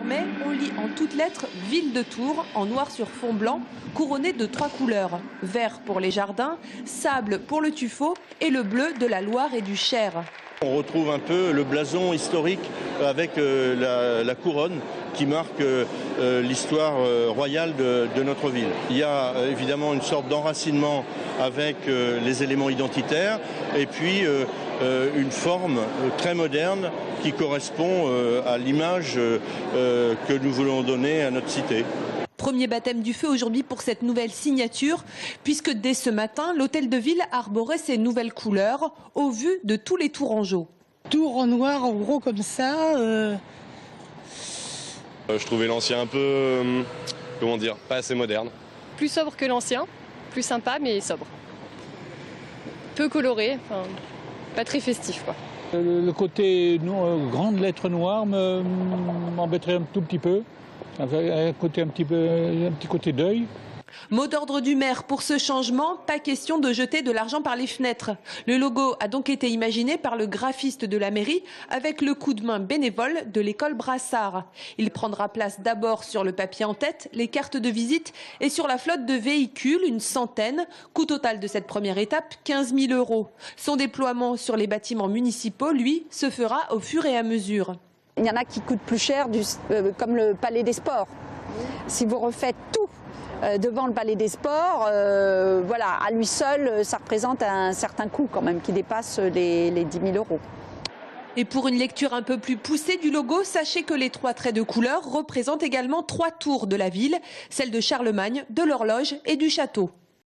mai, on lit en toutes lettres « Ville de Tours » en noir sur fond blanc, couronné de 3 couleurs. Vert pour les jardins, sable pour le tuffeau et le bleu de la Loire et du Cher. On retrouve un peu le blason historique avec la couronne qui marque l'histoire royale de notre ville. Il y a évidemment une sorte d'enracinement avec les éléments identitaires et puis une forme très moderne qui correspond à l'image que nous voulons donner à notre cité. Premier baptême du feu aujourd'hui pour cette nouvelle signature, puisque dès ce matin, l'hôtel de ville arborait ses nouvelles couleurs au vu de tous les Tourangeaux. Tours en noir, en gros comme ça. Je trouvais l'ancien un peu, comment dire, pas assez moderne. Plus sobre que l'ancien, plus sympa mais sobre. Peu coloré, enfin, pas très festif quoi. Le côté grande lettre noire m'embêterait un tout petit peu. Un petit côté deuil. Mot d'ordre du maire pour ce changement, pas question de jeter de l'argent par les fenêtres. Le logo a donc été imaginé par le graphiste de la mairie avec le coup de main bénévole de l'école Brassard. Il prendra place d'abord sur le papier en tête, les cartes de visite et sur la flotte de véhicules, une centaine. Coût total de cette première étape, 15 000 €. Son déploiement sur les bâtiments municipaux, lui, se fera au fur et à mesure. Il y en a qui coûtent plus cher, comme le Palais des Sports. Si vous refaites tout devant le Palais des Sports, voilà, à lui seul, ça représente un certain coût quand même qui dépasse les 10 000 €. Et pour une lecture un peu plus poussée du logo, sachez que les 3 traits de couleur représentent également 3 tours de la ville, celle de Charlemagne, de l'Horloge et du Château.